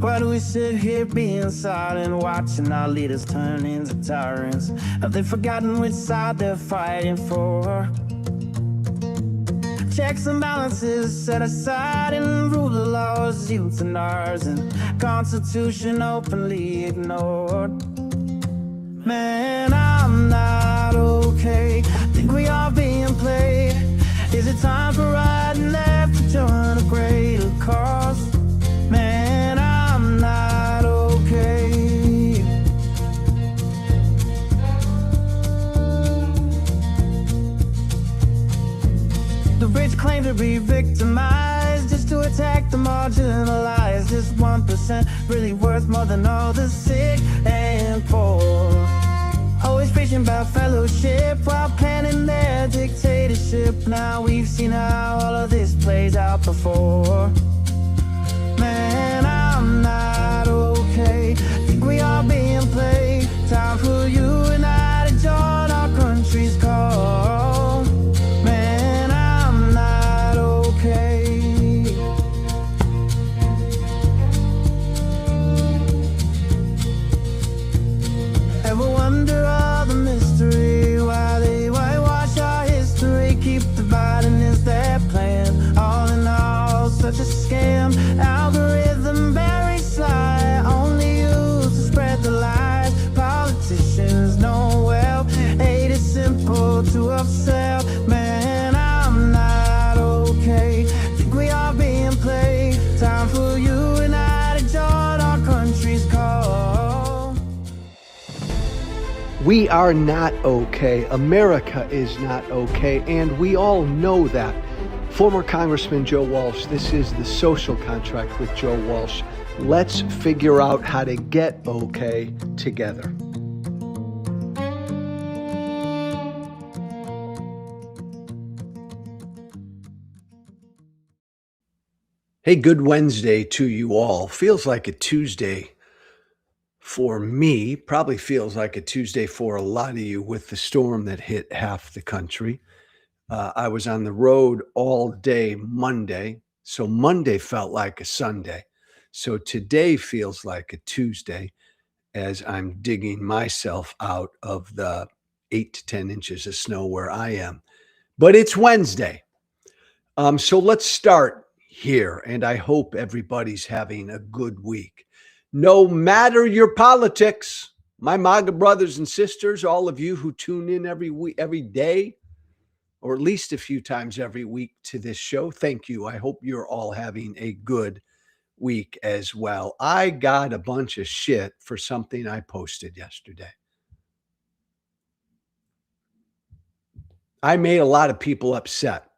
Why do we sit here being silent, watching our leaders turn into tyrants? Have they forgotten which side they're fighting for? Checks and balances set aside and rule of laws, youths and ours, and Constitution openly ignored. Man, I'm not okay. Think we are being played. Is it time for right and left to join a greater cause? Man, I'm not okay. The rich claim to be victimized just to attack the marginalized. Is 1% really worth more than all the sick and poor? Always preaching about fellowship while planning their dictatorship. Now we've seen how all of this plays out before. Man, I'm not okay. Think we are being played. Time for you and I to join our country's call. Man, I'm not okay. Ever wonder all the mystery? Why they whitewash our history? Keep dividing is their plan. All in all, such a scam. Algorithm very sly, only used to spread the lies. Politicians know well, hate is simple to upsell. Man, I'm not okay. Think we are being played. Time for you and I to join our country's call. We are not okay. America is not okay, and we all know that. Former Congressman Joe Walsh, this is the Social Contract with Joe Walsh. Let's figure out how to get okay together. Hey, good Wednesday to you all. Feels like a Tuesday for me, probably feels like a Tuesday for a lot of you with the storm that hit half the country. I was on the road all day Monday, so Monday felt like a Sunday. So today feels like a Tuesday as I'm digging myself out of the 8 to 10 inches of snow where I am. But it's Wednesday. So let's start here, and I hope everybody's having a good week. No matter your politics, my MAGA brothers and sisters, all of you who tune in every week, every day, or at least a few times every week to this show, thank you. I hope you're all having a good week as well. I got a bunch of shit for something I posted yesterday. I made a lot of people upset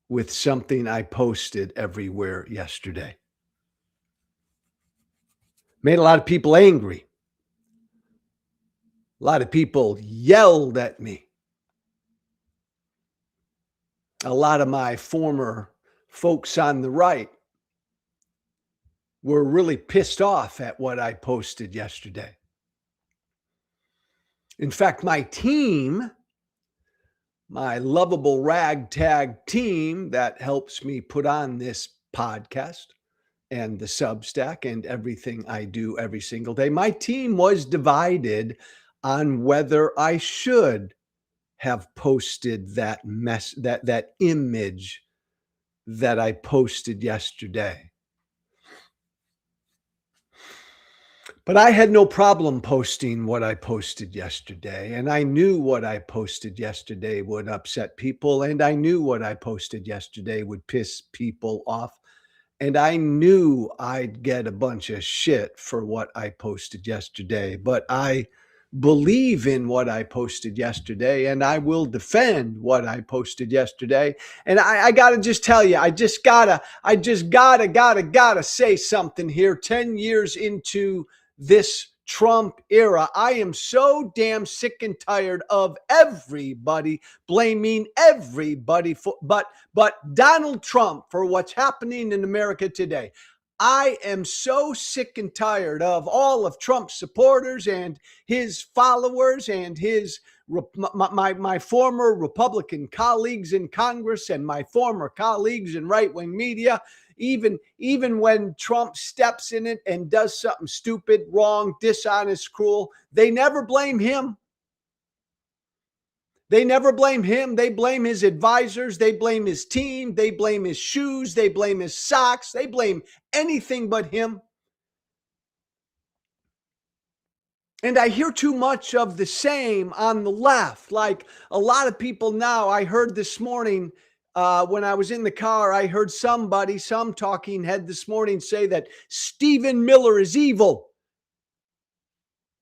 with something I posted everywhere yesterday. Made a lot of people angry. A lot of people yelled at me. A lot of my former folks on the right were really pissed off at what I posted yesterday. In fact, my team, my lovable ragtag team that helps me put on this podcast and the Substack and everything I do every single day, my team was divided on whether I should have posted that that image that I posted yesterday. But I had no problem posting what I posted yesterday, and I knew what I posted yesterday would upset people, and I knew what I posted yesterday would piss people off, and I knew I'd get a bunch of shit for what I posted yesterday, but I believe in what I posted yesterday, and I will defend what I posted yesterday. And I gotta just tell you, I just gotta say something here. 10 years into this Trump era, I am so damn sick and tired of everybody blaming everybody but Donald Trump for what's happening in America today. I am so sick and tired of all of Trump's supporters and his followers and his my former Republican colleagues in Congress and my former colleagues in right-wing media even when Trump steps in it and does something stupid, wrong, dishonest, cruel, they never blame him. They never blame him. They blame his advisors. They blame his team. They blame his shoes. They blame his socks. They blame anything but him. And I hear too much of the same on the left. Like a lot of people now, I heard this morning when I was in the car, I heard some talking head this morning say that Stephen Miller is evil.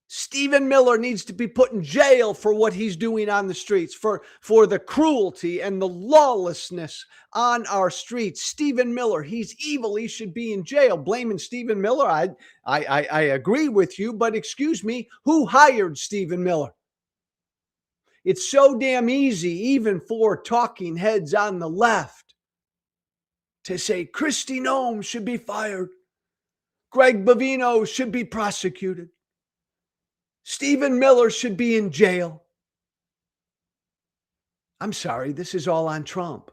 Stephen Miller needs to be put in jail for what he's doing on the streets, for the cruelty and the lawlessness on our streets. Stephen Miller, he's evil. He should be in jail. Blaming Stephen Miller, I agree with you, but excuse me, who hired Stephen Miller? It's so damn easy, even for talking heads on the left, to say Kristi Noem should be fired. Greg Bavino should be prosecuted. Stephen Miller should be in jail. I'm sorry, this is all on Trump.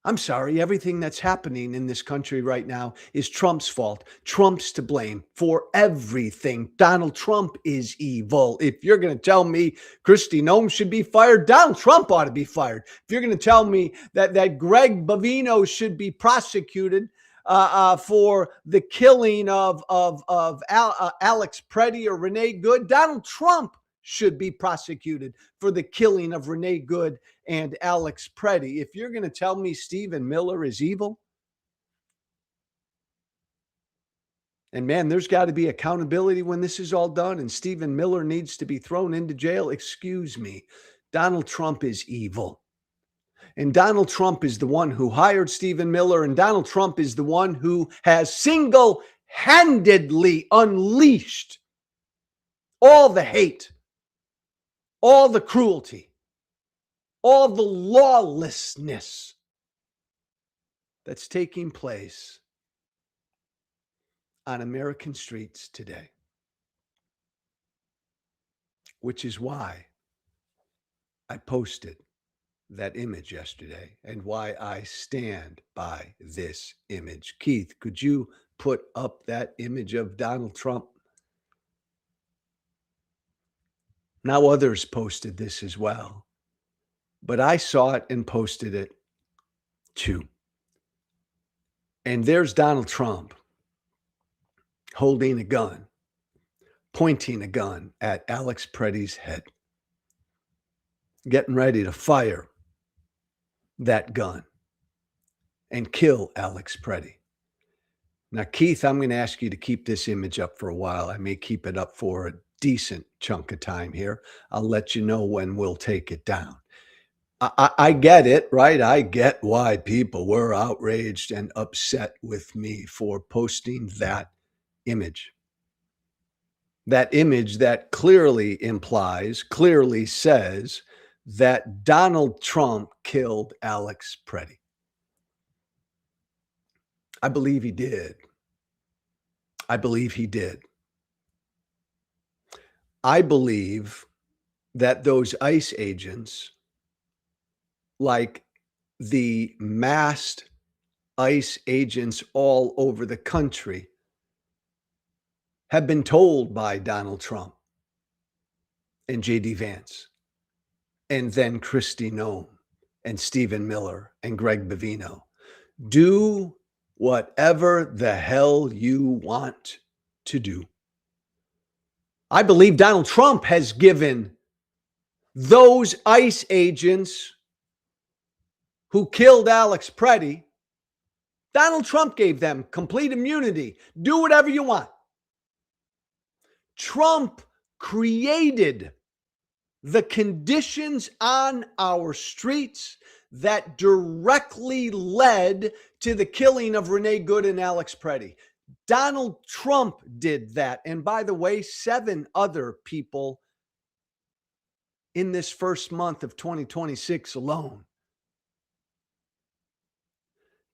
I'm sorry, everything that's happening in this country right now is Trump's fault. Trump's to blame for everything. Donald Trump is evil. If you're going to tell me Kristi Noem should be fired, Donald Trump ought to be fired. If you're going to tell me that Greg Bavino should be prosecuted for the killing of Alex Preddy or Renee Good, Donald Trump should be prosecuted for the killing of Renee Good and Alex Preddy. If you're going to tell me Stephen Miller is evil, and man, there's got to be accountability when this is all done, and Stephen Miller needs to be thrown into jail, excuse me, Donald Trump is evil. And Donald Trump is the one who hired Stephen Miller, and Donald Trump is the one who has single-handedly unleashed all the hate, all the cruelty, all the lawlessness that's taking place on American streets today. Which is why I posted that image yesterday and why I stand by this image. Keith, could you put up that image of Donald Trump? Now others posted this as well, but I saw it and posted it too. And there's Donald Trump holding a gun, pointing a gun at Alex Preddy's head, getting ready to fire that gun and kill Alex Preddy. Now, Keith, I'm going to ask you to keep this image up for a while. I may keep it up for a decent chunk of time here. I'll let you know when we'll take it down. I get it, right? I get why people were outraged and upset with me for posting that image. That image that clearly implies, clearly says that Donald Trump killed Alex Preddy. I believe he did. I believe he did. I believe that those ICE agents, like the masked ICE agents all over the country, have been told by Donald Trump and J.D. Vance, and then Kristi Noem and Stephen Miller and Greg Bavino, do whatever the hell you want to do. I believe Donald Trump has given those ICE agents who killed Alex Preddy, Donald Trump gave them complete immunity. Do whatever you want. Trump created the conditions on our streets that directly led to the killing of Renee Good and Alex Preddy. Donald Trump did that. And by the way, 7 other people in this first month of 2026 alone.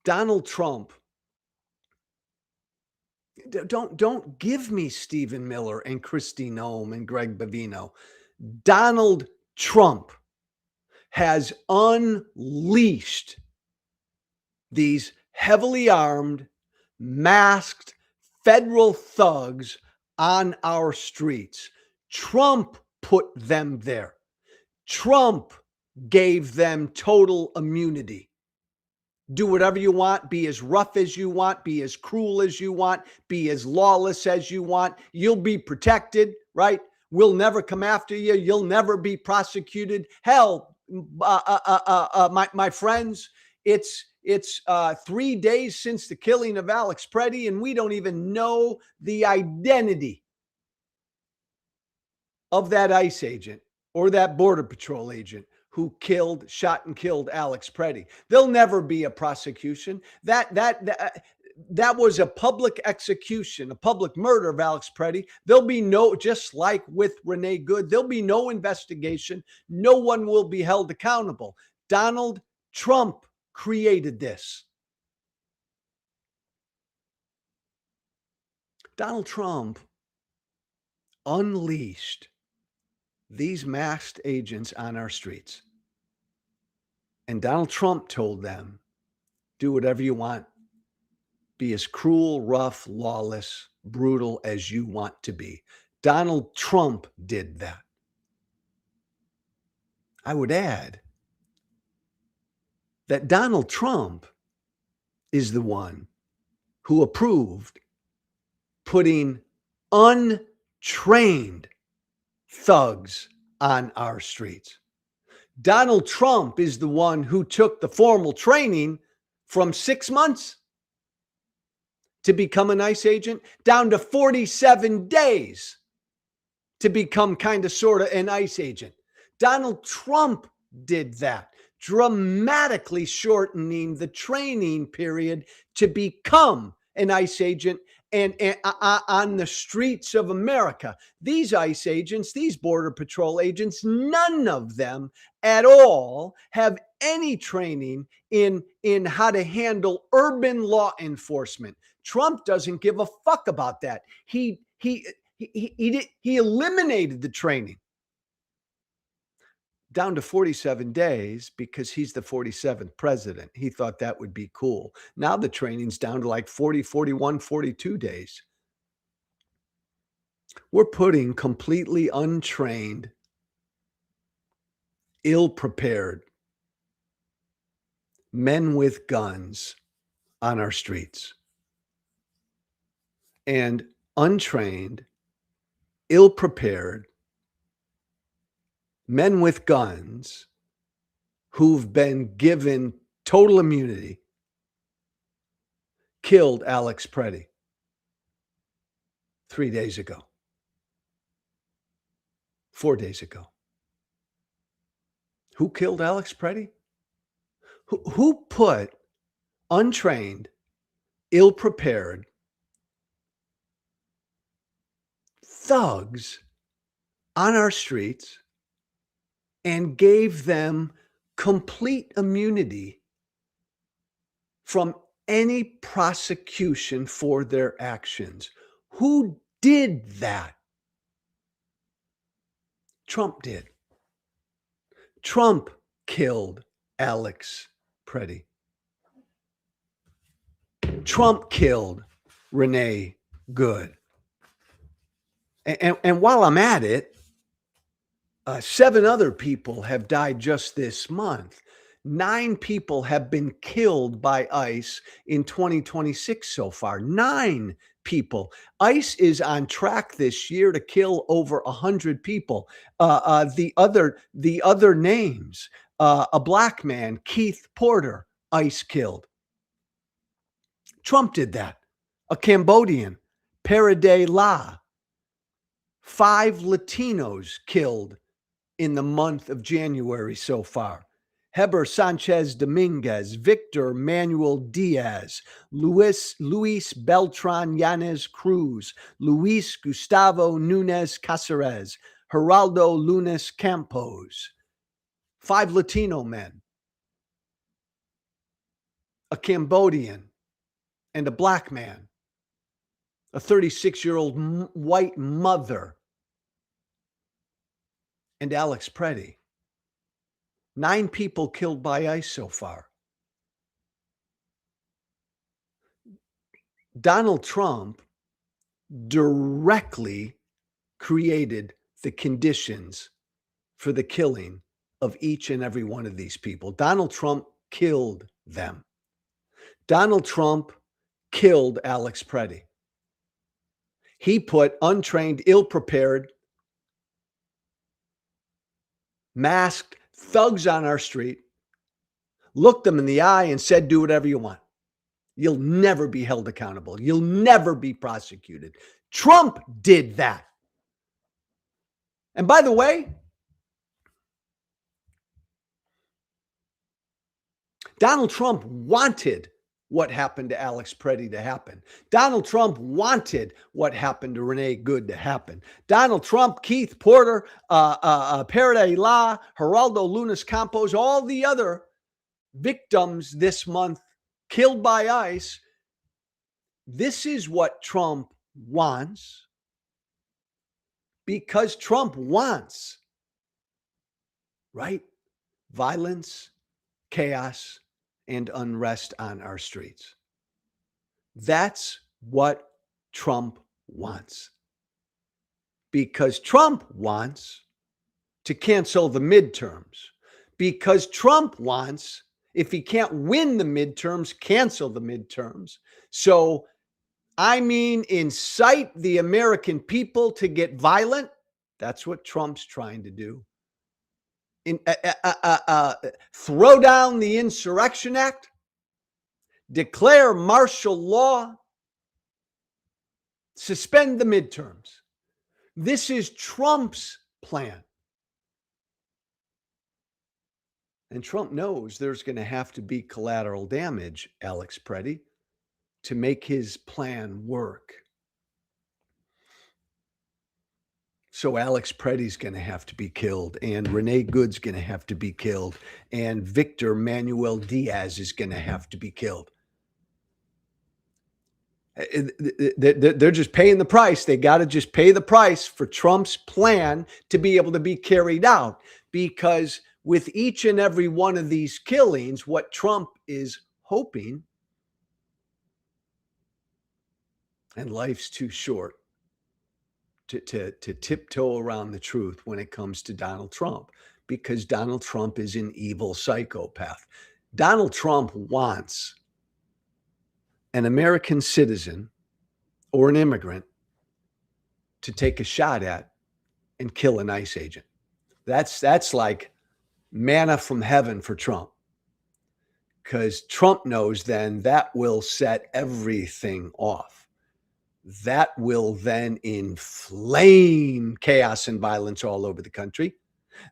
Donald Trump, don't give me Stephen Miller and Kristi Noem and Greg Bavino. Donald Trump has unleashed these heavily armed, masked federal thugs on our streets. Trump put them there. Trump gave them total immunity. Do whatever you want, be as rough as you want, be as cruel as you want, be as lawless as you want. You'll be protected, right? We'll never come after you. You'll never be prosecuted. Hell, my friends, it's 3 days since the killing of Alex Preddy, and we don't even know the identity of that ICE agent or that Border Patrol agent who shot and killed Alex Preddy. There'll never be a prosecution. That was a public execution, a public murder of Alex Preddy. There'll be just like with Renee Good, there'll be no investigation. No one will be held accountable. Donald Trump created this. Donald Trump unleashed these masked agents on our streets. And Donald Trump told them, do whatever you want. Be as cruel, rough, lawless, brutal as you want to be. Donald Trump did that. I would add that Donald Trump is the one who approved putting untrained thugs on our streets. Donald Trump is the one who took the formal training from 6 months to become an ICE agent down to 47 days to become kind of sort of an ICE agent. Donald Trump did that, dramatically shortening the training period to become an ICE agent and on the streets of America. These ICE agents, these Border Patrol agents, none of them at all have any training in how to handle urban law enforcement. Trump doesn't give a fuck about that. He eliminated the training down to 47 days because he's the 47th president. He thought that would be cool. Now the training's down to like 40, 41, 42 days. We're putting completely untrained, ill-prepared men with guns on our streets. And untrained, ill-prepared men with guns who've been given total immunity killed Alex Preddy 3 days ago, 4 days ago. Who killed Alex Preddy? Who put untrained, ill-prepared thugs on our streets and gave them complete immunity from any prosecution for their actions? Who did that? Trump did. Trump killed Alex Preddy. Trump killed Renee Good. And while I'm at it, 7 other people have died just this month. 9 people have been killed by ICE in 2026 so far. 9 people. ICE is on track this year to kill over 100 people. The other names, a black man, Keith Porter, ICE killed. Trump did that. A Cambodian, Paraday La. 5 Latinos killed in the month of January so far. Heber Sanchez Dominguez, Victor Manuel Diaz, Luis Beltran Yanez Cruz, Luis Gustavo Nunez Caceres, Geraldo Lunes Campos. 5 Latino men. A Cambodian and a black man. A 36-year-old white mother. And Alex Preddy. 9 people killed by ICE so far. Donald Trump directly created the conditions for the killing of each and every one of these people. Donald Trump killed them. Donald Trump killed Alex Preddy. He put untrained, ill-prepared, masked thugs on our street, looked them in the eye and said, do whatever you want. You'll never be held accountable. You'll never be prosecuted. Trump did that. And by the way, Donald Trump wanted what happened to Alex Preddy to happen. Donald Trump wanted what happened to Renee Good to happen. Donald Trump, Keith Porter, Paradise La, Geraldo Lunas Campos, all the other victims this month killed by ICE. This is what Trump wants because Trump wants, right? Violence, chaos, and unrest on our streets. That's what Trump wants. Because Trump wants to cancel the midterms. Because Trump wants, if he can't win the midterms, cancel the midterms. So, incite the American people to get violent. That's what Trump's trying to do. Throw down the Insurrection Act, declare martial law, suspend the midterms. This is Trump's plan. And Trump knows there's going to have to be collateral damage, Alex Preddy, to make his plan work. So Alex Preddy's going to have to be killed, and Renee Good's going to have to be killed, and Victor Manuel Diaz is going to have to be killed. They're just paying the price. They got to just pay the price for Trump's plan to be able to be carried out. Because with each and every one of these killings, what Trump is hoping, and life's too short to tiptoe around the truth when it comes to Donald Trump, because Donald Trump is an evil psychopath. Donald Trump wants an American citizen or an immigrant to take a shot at and kill an ICE agent. That's like manna from heaven for Trump, because Trump knows then that will set everything off. That will then inflame chaos and violence all over the country.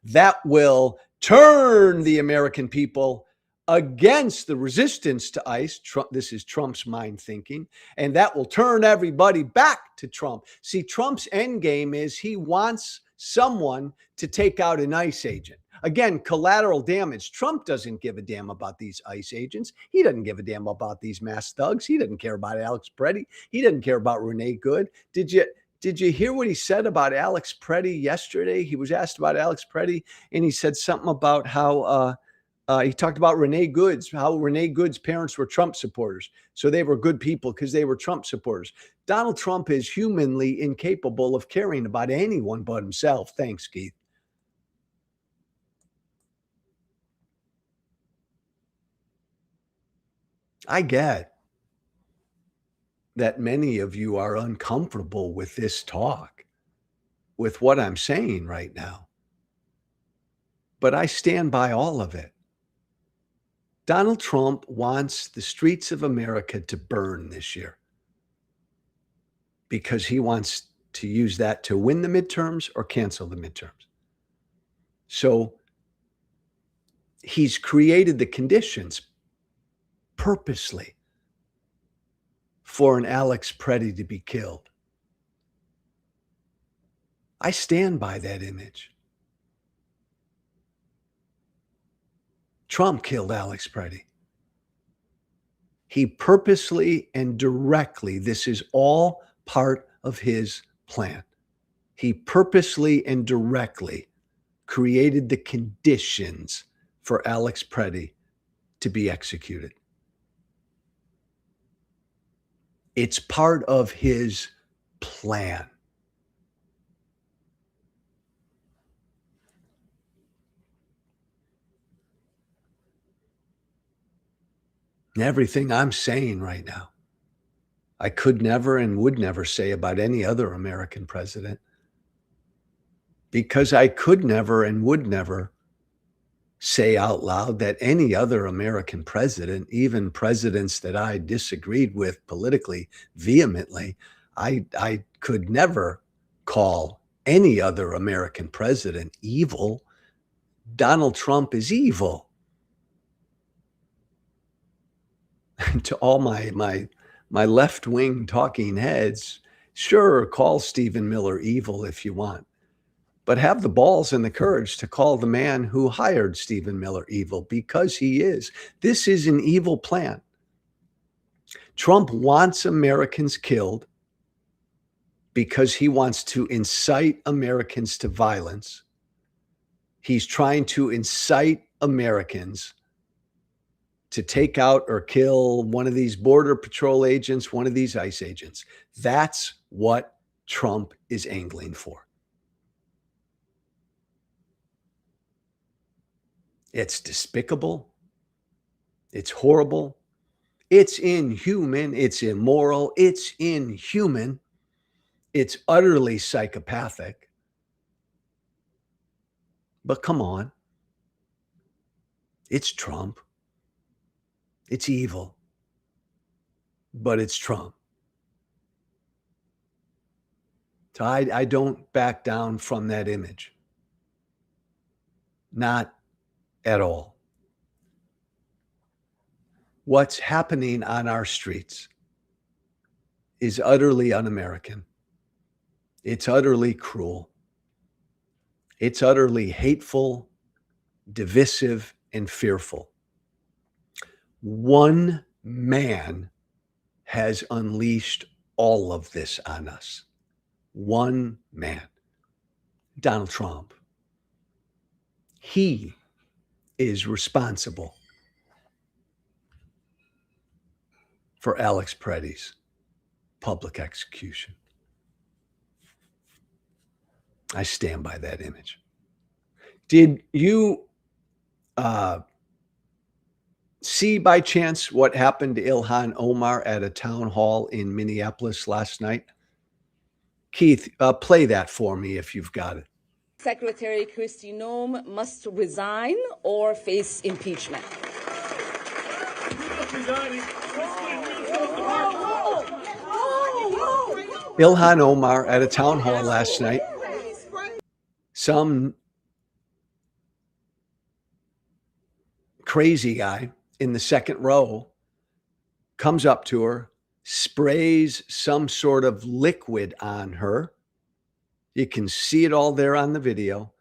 That will turn the American people against the resistance to ICE. This is Trump's mind thinking. And that will turn everybody back to Trump. See, Trump's end game is he wants someone to take out an ICE agent. Again, collateral damage. Trump doesn't give a damn about these ICE agents. He doesn't give a damn about these mass thugs. He doesn't care about Alex Preddy. He doesn't care about Renee Good. Did you hear what he said about Alex Preddy yesterday? He was asked about Alex Preddy, and he said something about how he talked about Renee Good's, how Renee Good's parents were Trump supporters. So they were good people because they were Trump supporters. Donald Trump is humanly incapable of caring about anyone but himself. Thanks, Keith. I get that many of you are uncomfortable with this talk, with what I'm saying right now. But I stand by all of it. Donald Trump wants the streets of America to burn this year because he wants to use that to win the midterms or cancel the midterms. So he's created the conditions purposely for an Alex Preddy to be killed. I stand by that image. Trump killed Alex Preddy. He purposely and directly, this is all part of his plan. He purposely and directly created the conditions for Alex Preddy to be executed. It's part of his plan. And everything I'm saying right now, I could never and would never say about any other American president, because I could never and would never say out loud that any other American president, even presidents that I disagreed with politically vehemently, I could never call any other American president evil. Donald Trump is evil. And to all my left-wing talking heads, sure, call Stephen Miller evil if you want, but have the balls and the courage to call the man who hired Stephen Miller evil, because he is. This is an evil plan. Trump wants Americans killed because he wants to incite Americans to violence. He's trying to incite Americans to take out or kill one of these Border Patrol agents, one of these ICE agents. That's what Trump is angling for. It's despicable. It's horrible. It's inhuman. It's immoral. It's inhuman. It's utterly psychopathic. But come on. It's Trump. It's evil. But it's Trump. So I don't back down from that image. Not at all. What's happening on our streets is utterly un-American. It's utterly cruel. It's utterly hateful, divisive, and fearful. One man has unleashed all of this on us. One man, Donald Trump. He is responsible for Alex Preddy's public execution. I stand by that image. Did you see by chance what happened to Ilhan Omar at a town hall in Minneapolis last night? Keith, play that for me if you've got it. Secretary Kristi Noem must resign or face impeachment. Ilhan Omar at a town hall last night. Some crazy guy in the second row comes up to her, sprays some sort of liquid on her. You can see it all there on the video.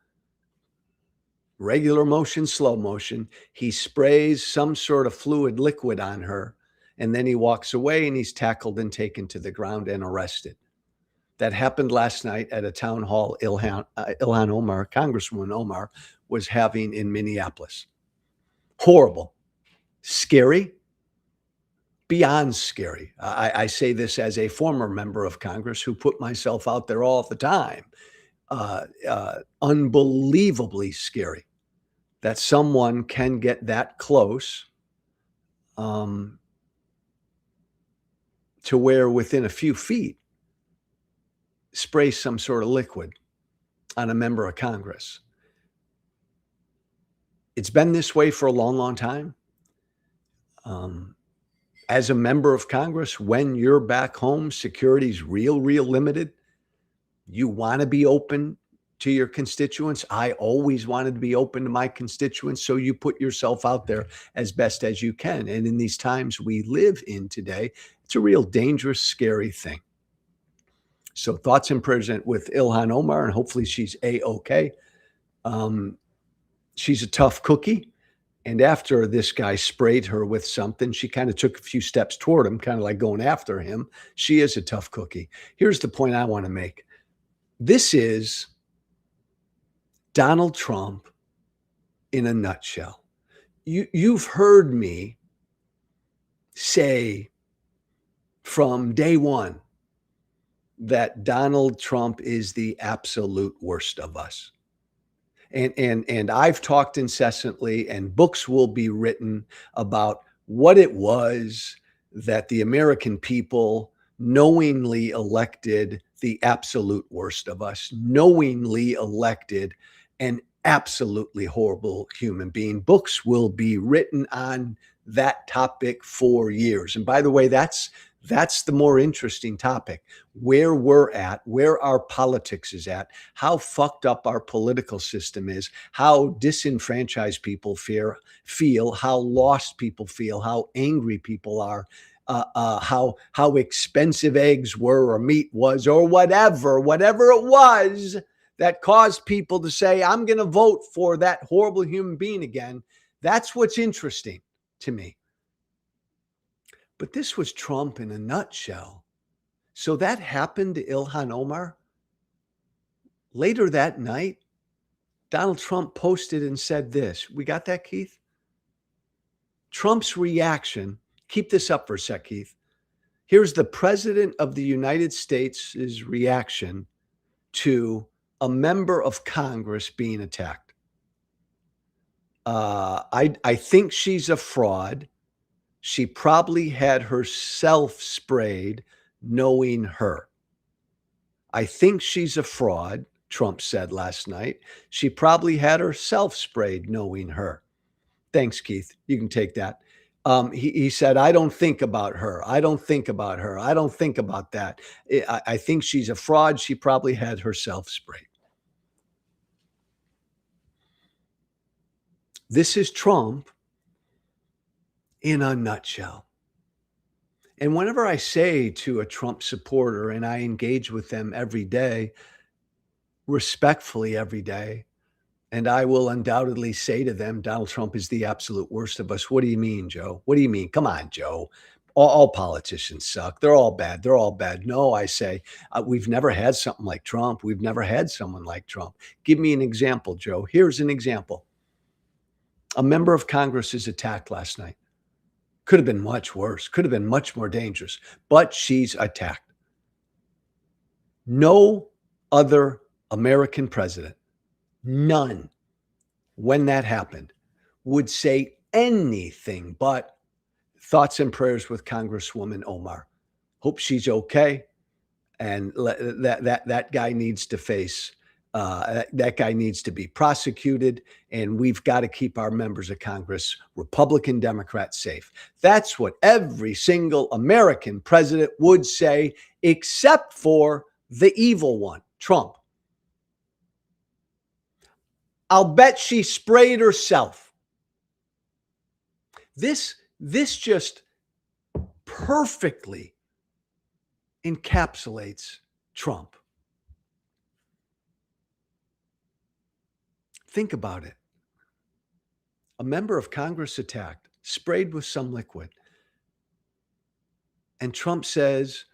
Regular motion, slow motion. He sprays some sort of fluid liquid on her, and then he walks away and he's tackled and taken to the ground and arrested. That happened last night at a town hall Ilhan Omar, Congresswoman Omar, was having in Minneapolis. Horrible, scary, beyond scary. I say this as a former member of Congress who put myself out there all the time. Unbelievably scary that someone can get that close to where within a few feet spray some sort of liquid on a member of Congress. It's been this way for a long, long time. As a member of Congress, when you're back home, security's real limited. You want to be open to your constituents. I always wanted to be open to my constituents. So you put yourself out there as best as you can. And in these times we live in today, it's a real dangerous, scary thing. So thoughts and prayers with Ilhan Omar, and hopefully she's A-okay. She's a tough cookie. And after this guy sprayed her with something, she kind of took a few steps toward him, kind of like going after him. She is a tough cookie. Here's the point I want to make. This is Donald Trump in a nutshell. You've heard me say from day one that Donald Trump is the absolute worst of us. And I've talked incessantly, and books will be written about what it was that the American people knowingly elected the absolute worst of us, knowingly elected an absolutely horrible human being. Books will be written on that topic for years. And by the way, that's the more interesting topic, where we're at, where our politics is at, how fucked up our political system is, how disenfranchised people feel, how lost people feel, how angry people are, how expensive eggs were or meat was or whatever it was that caused people to say, I'm going to vote for that horrible human being again. That's what's interesting to me. But this was Trump in a nutshell. So that happened to Ilhan Omar. Later that night, Donald Trump posted and said this. We got that, Keith? Trump's reaction. Keep this up for a sec, Keith. Here's the president of the United States' reaction to a member of Congress being attacked. I think she's a fraud. She probably had herself sprayed knowing her. I think she's a fraud, Trump said last night. She probably had herself sprayed knowing her. Thanks, Keith. You can take that. He said, I don't think about her. I don't think about her. I don't think about that. I think she's a fraud. She probably had herself sprayed. This is Trump in a nutshell. And whenever I say to a Trump supporter, and I engage with them every day, respectfully every day, and I will undoubtedly say to them, Donald Trump is the absolute worst of us. What do you mean, Joe? What do you mean? Come on, Joe. All politicians suck. They're all bad. They're all bad. No, I say, we've never had something like Trump. We've never had someone like Trump. Give me an example, Joe. Here's an example. A member of Congress is attacked last night. Could have been much worse. Could have been much more dangerous. But she's attacked. No other American president, none, when that happened, would say anything but thoughts and prayers with Congresswoman Omar. Hope she's okay. And that guy needs to face, that guy needs to be prosecuted. And we've got to keep our members of Congress, Republican, Democrat, safe. That's what every single American president would say, except for the evil one, Trump. I'll bet she sprayed herself. This just perfectly encapsulates Trump. Think about it. A member of Congress attacked, sprayed with some liquid. And Trump says,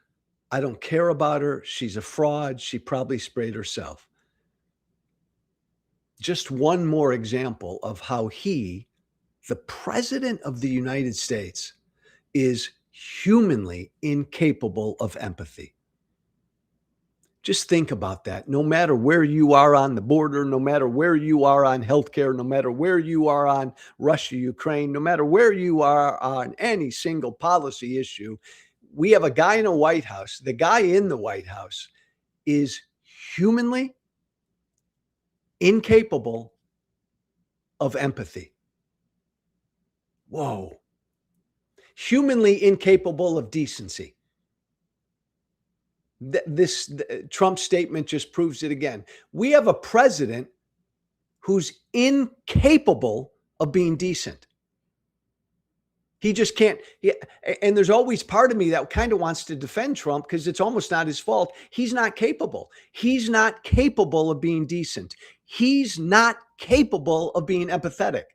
I don't care about her. She's a fraud. She probably sprayed herself. Just one more example of how he, the president of the United States, is humanly incapable of empathy. Just think about that. No matter where you are on the border, no matter where you are on healthcare, no matter where you are on Russia, Ukraine, no matter where you are on any single policy issue, we have a guy in a White House. The guy in the White House is humanly incapable of empathy. Whoa. Humanly incapable of decency. This Trump statement just proves it again. We have a president who's incapable of being decent. He just can't. And there's always part of me that kind of wants to defend Trump because it's almost not his fault. He's not capable. He's not capable of being decent. He's not capable of being empathetic.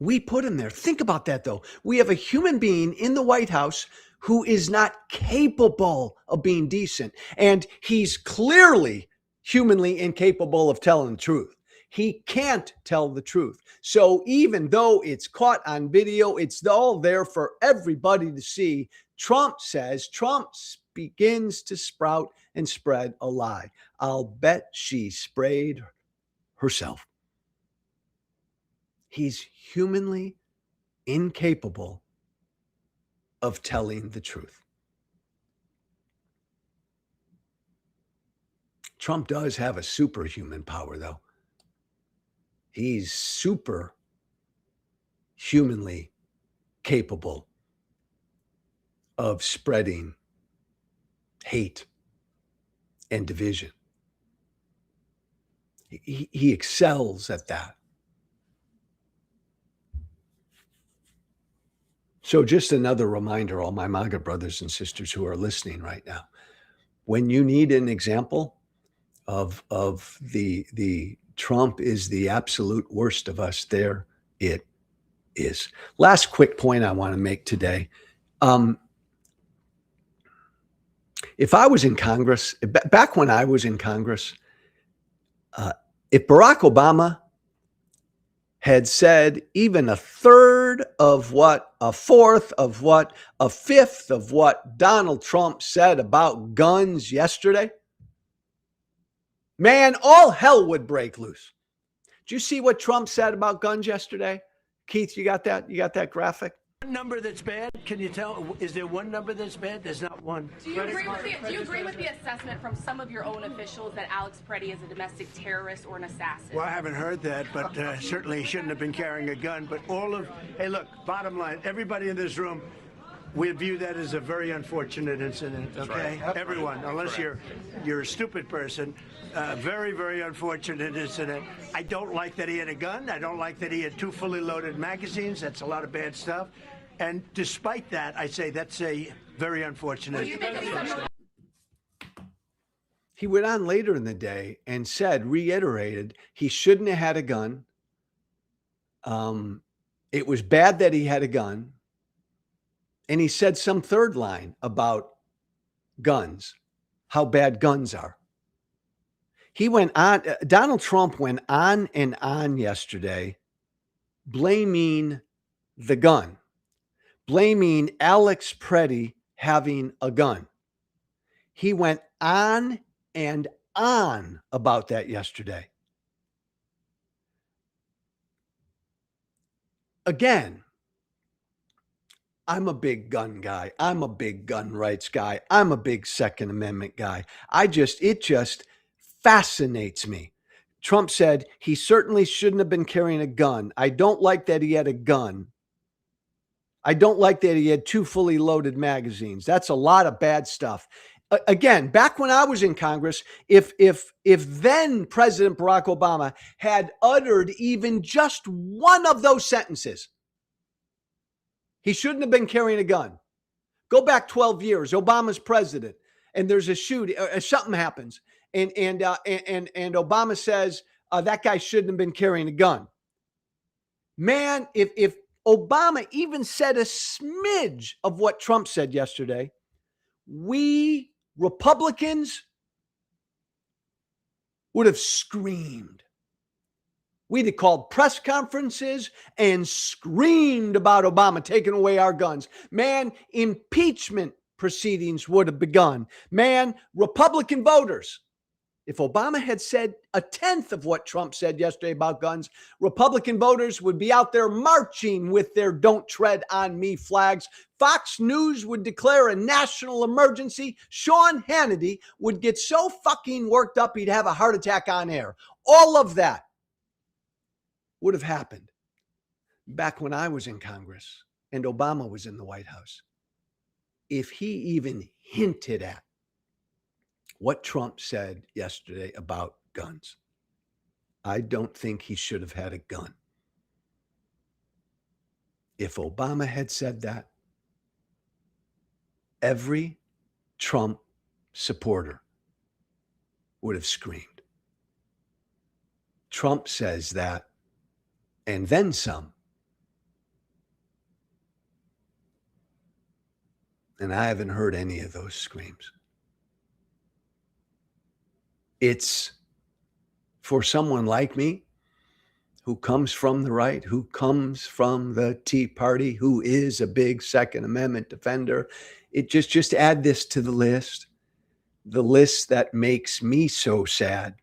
We put him there. Think about that, though. We have a human being in the White House who is not capable of being decent. And he's clearly humanly incapable of telling the truth. He can't tell the truth. So even though it's caught on video, it's all there for everybody to see. Trump begins to sprout and spread a lie. I'll bet she sprayed herself. He's humanly incapable of telling the truth. Trump does have a superhuman power, though. He's super humanly capable of spreading hate and division. He excels at that. So just another reminder, all my MAGA brothers and sisters who are listening right now, when you need an example of the Trump is the absolute worst of us, there it is. Last quick point I want to make today. If I was in Congress, back when I was in Congress, if Barack Obama had said even a third of what, a fourth of what, a fifth of what Donald Trump said about guns yesterday, man, all hell would break loose. Did you see what Trump said about guns yesterday? Keith, you got that? You got that graphic? One number that's bad? Can you tell? Is there one number that's bad? There's not one. Do you agree with the assessment from some of your own officials that Alex Preddy is a domestic terrorist or an assassin? Well, I haven't heard that, but certainly he shouldn't have been carrying a gun. But hey, look, bottom line, everybody in this room, we view that as a very unfortunate incident, okay? Right. Everyone, unless you're a stupid person, very, very unfortunate incident. I don't like that he had a gun. I don't like that he had 2 fully loaded magazines. That's a lot of bad stuff. And despite that, I say that's a very unfortunate incident. He went on later in the day and reiterated, he shouldn't have had a gun. It was bad that he had a gun. And he said some third line about guns, how bad guns are. He went on, Donald Trump went on and on yesterday, blaming the gun, blaming Alex Preddy having a gun. He went on and on about that yesterday. Again, I'm a big gun guy. I'm a big gun rights guy. I'm a big Second Amendment guy. It just fascinates me. Trump said he certainly shouldn't have been carrying a gun. I don't like that he had a gun. I don't like that he had 2 fully loaded magazines. That's a lot of bad stuff. Again, back when I was in Congress, if then President Barack Obama had uttered even just one of those sentences, he shouldn't have been carrying a gun. Go back 12 years, Obama's president, and there's a shooting, something happens, and Obama says that guy shouldn't have been carrying a gun. Man, if Obama even said a smidge of what Trump said yesterday, we Republicans would have screamed. We'd have called press conferences and screamed about Obama taking away our guns. Man, impeachment proceedings would have begun. Man, Republican voters, if Obama had said a tenth of what Trump said yesterday about guns, Republican voters would be out there marching with their "Don't Tread on Me" flags. Fox News would declare a national emergency. Sean Hannity would get so fucking worked up he'd have a heart attack on air. All of that would have happened back when I was in Congress and Obama was in the White House. If he even hinted at what Trump said yesterday about guns, I don't think he should have had a gun. If Obama had said that, every Trump supporter would have screamed. Trump says that, and then some. And I haven't heard any of those screams. It's for someone like me who comes from the right, who comes from the Tea Party, who is a big Second Amendment defender. It just add this to the list that makes me so sad.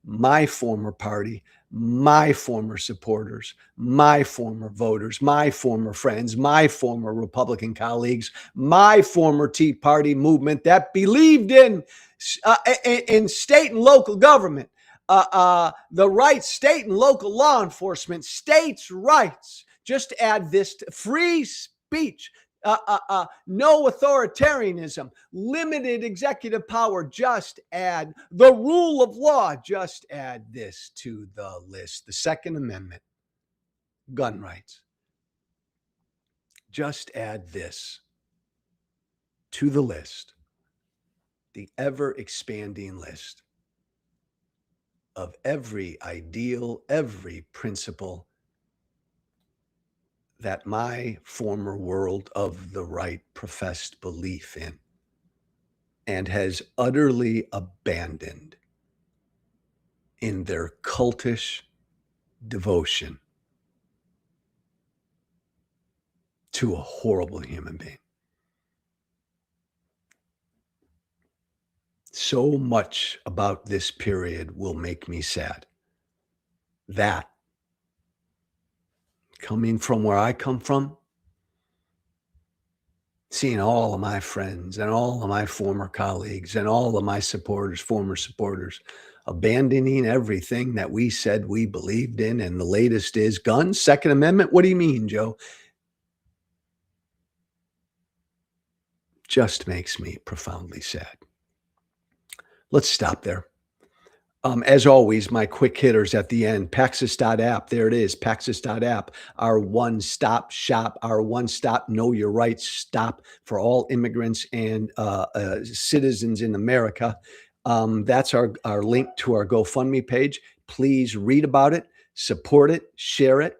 My former party, my former supporters, my former voters, my former friends, my former Republican colleagues, my former Tea Party movement that believed in state and local government, the right state and local law enforcement, states' rights. Just add this to free speech, no authoritarianism, limited executive power. Just add the rule of law. Just add this to the list. The Second Amendment, gun rights. Just add this to the list, the ever expanding list of every ideal, every principle that my former world of the right professed belief in and has utterly abandoned in their cultish devotion to a horrible human being. So much about this period will make me sad. That, coming from where I come from, seeing all of my friends and all of my former colleagues and all of my supporters, former supporters, abandoning everything that we said we believed in. And the latest is guns, Second Amendment. What do you mean, Joe? Just makes me profoundly sad. Let's stop there. As always, my quick hitters at the end. Paxos.app. There it is. Paxos.app. Our one-stop shop, our one-stop know your rights stop for all immigrants and citizens in America. That's our link to our GoFundMe page. Please read about it, support it, share it.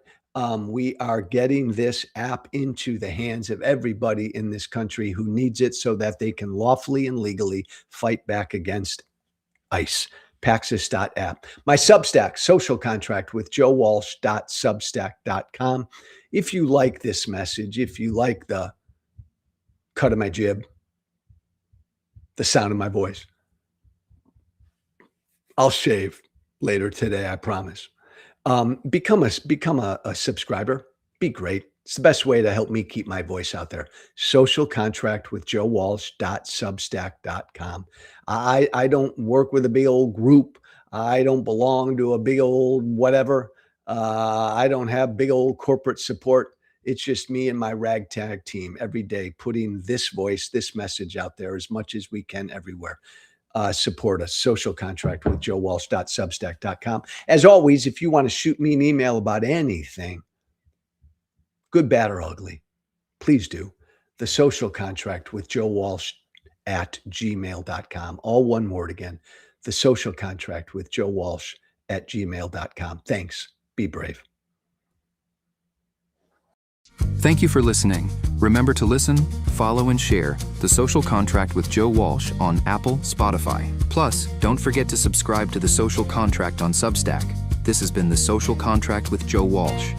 We are getting this app into the hands of everybody in this country who needs it so that they can lawfully and legally fight back against ICE. Paxos.app. My Substack, Social Contract with Joe Walsh.substack.com. If you like this message, if you like the cut of my jib, the sound of my voice, I'll shave later today, I promise. Become a subscriber. Be great. It's the best way to help me keep my voice out there. Social Contract with Joe Walsh.substack.com. I don't work with a big old group. I don't belong to a big old whatever. I don't have big old corporate support. It's just me and my ragtag team every day putting this voice, this message out there as much as we can everywhere. Support us. Social Contract with Joe Walsh.substack.com. As always, if you want to shoot me an email about anything, good, bad, or ugly, please do. The Social Contract with Joe Walsh at gmail.com. All one word again. The Social Contract with Joe Walsh at gmail.com. Thanks. Be brave. Thank you for listening. Remember to listen, follow, and share The Social Contract with Joe Walsh on Apple, Spotify. Plus, don't forget to subscribe to The Social Contract on Substack. This has been The Social Contract with Joe Walsh.